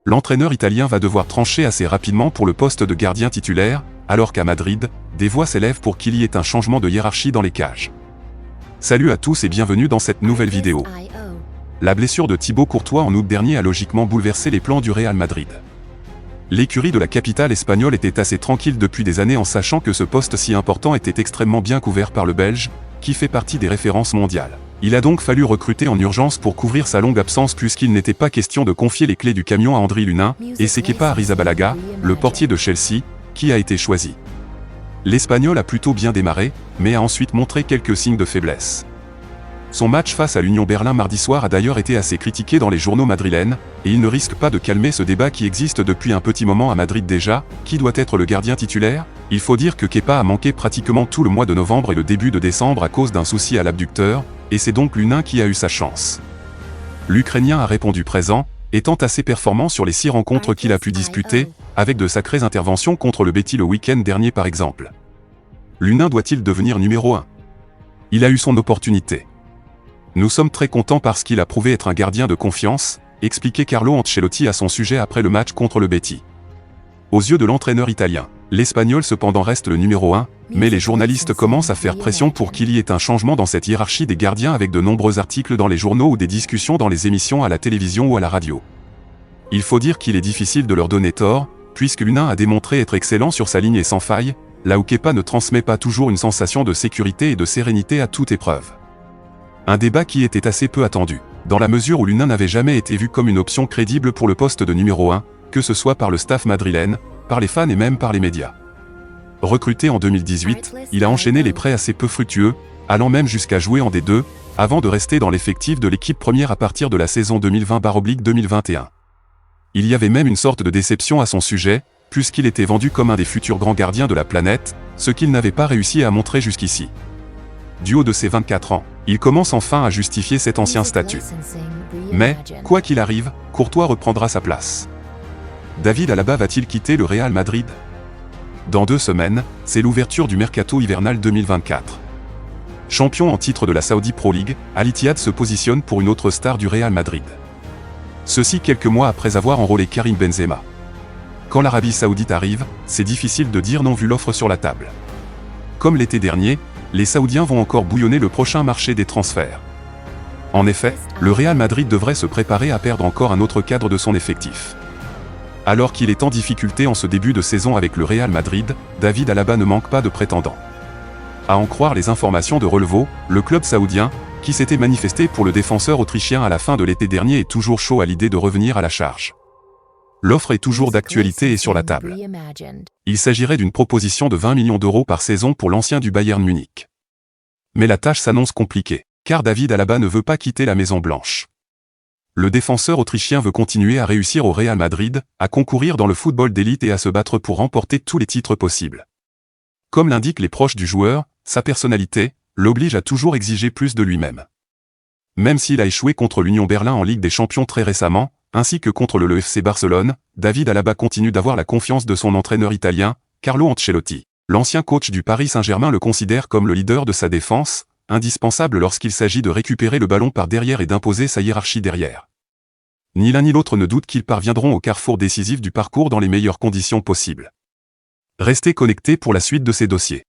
L'entraîneur italien va devoir trancher assez rapidement pour le poste de gardien titulaire, alors qu'à Madrid, des voix s'élèvent pour qu'il y ait un changement de hiérarchie dans les cages. Salut à tous et bienvenue dans cette nouvelle vidéo. La blessure de Thibaut Courtois en août dernier a logiquement bouleversé les plans du Real Madrid. L'écurie de la capitale espagnole était assez tranquille depuis des années en sachant que ce poste si important était extrêmement bien couvert par le Belge, qui fait partie des références mondiales. Il a donc fallu recruter en urgence pour couvrir sa longue absence puisqu'il n'était pas question de confier les clés du camion à Andry Lunin, et c'est Kepa Arrizabalaga, le portier de Chelsea, qui a été choisi. L'Espagnol a plutôt bien démarré, mais a ensuite montré quelques signes de faiblesse. Son match face à l'Union Berlin mardi soir a d'ailleurs été assez critiqué dans les journaux madrilènes, et il ne risque pas de calmer ce débat qui existe depuis un petit moment à Madrid déjà. Qui doit être le gardien titulaire? Il faut dire que Kepa a manqué pratiquement tout le mois de novembre et le début de décembre à cause d'un souci à l'abducteur, et c'est donc Lunin qui a eu sa chance. L'Ukrainien a répondu présent, étant assez performant sur les 6 rencontres qu'il a pu disputer, avec de sacrées interventions contre le Betis le week-end dernier par exemple. Lunin doit-il devenir numéro 1? Il a eu son opportunité. Nous sommes très contents parce qu'il a prouvé être un gardien de confiance, expliquait Carlo Ancelotti à son sujet après le match contre le Betis. Aux yeux de l'entraîneur italien, l'Espagnol cependant reste le numéro 1, mais les journalistes commencent à faire pression pour qu'il y ait un changement dans cette hiérarchie des gardiens avec de nombreux articles dans les journaux ou des discussions dans les émissions à la télévision ou à la radio. Il faut dire qu'il est difficile de leur donner tort, puisque Lunin a démontré être excellent sur sa ligne et sans faille, là où Kepa ne transmet pas toujours une sensation de sécurité et de sérénité à toute épreuve. Un débat qui était assez peu attendu, dans la mesure où Lunin n'avait jamais été vu comme une option crédible pour le poste de numéro 1, que ce soit par le staff madrilène, par les fans et même par les médias. Recruté en 2018, il a enchaîné les prêts assez peu fructueux, allant même jusqu'à jouer en D2, avant de rester dans l'effectif de l'équipe première à partir de la saison 2020/2021. Il y avait même une sorte de déception à son sujet, puisqu'il était vendu comme un des futurs grands gardiens de la planète, ce qu'il n'avait pas réussi à montrer jusqu'ici. Du haut de ses 24 ans, il commence enfin à justifier cet ancien statut. Mais, quoi qu'il arrive, Courtois reprendra sa place. David Alaba va-t-il quitter le Real Madrid? Dans 2 semaines, c'est l'ouverture du mercato hivernal 2024. Champion en titre de la Saudi Pro League, Al Ittihad se positionne pour une autre star du Real Madrid. Ceci quelques mois après avoir enrôlé Karim Benzema. Quand l'Arabie Saoudite arrive, c'est difficile de dire non vu l'offre sur la table. Comme l'été dernier, les Saoudiens vont encore bouillonner le prochain marché des transferts. En effet, le Real Madrid devrait se préparer à perdre encore un autre cadre de son effectif. Alors qu'il est en difficulté en ce début de saison avec le Real Madrid, David Alaba ne manque pas de prétendants. À en croire les informations de Relevo, le club saoudien, qui s'était manifesté pour le défenseur autrichien à la fin de l'été dernier est toujours chaud à l'idée de revenir à la charge. L'offre est toujours d'actualité et sur la table. Il s'agirait d'une proposition de 20 millions d'euros par saison pour l'ancien du Bayern Munich. Mais la tâche s'annonce compliquée, car David Alaba ne veut pas quitter la Maison Blanche. Le défenseur autrichien veut continuer à réussir au Real Madrid, à concourir dans le football d'élite et à se battre pour remporter tous les titres possibles. Comme l'indiquent les proches du joueur, sa personnalité l'oblige à toujours exiger plus de lui-même. Même s'il a échoué contre l'Union Berlin en Ligue des Champions très récemment, ainsi que contre le FC Barcelone, David Alaba continue d'avoir la confiance de son entraîneur italien, Carlo Ancelotti. L'ancien coach du Paris Saint-Germain le considère comme le leader de sa défense, indispensable lorsqu'il s'agit de récupérer le ballon par derrière et d'imposer sa hiérarchie derrière. Ni l'un ni l'autre ne doute qu'ils parviendront au carrefour décisif du parcours dans les meilleures conditions possibles. Restez connectés pour la suite de ces dossiers.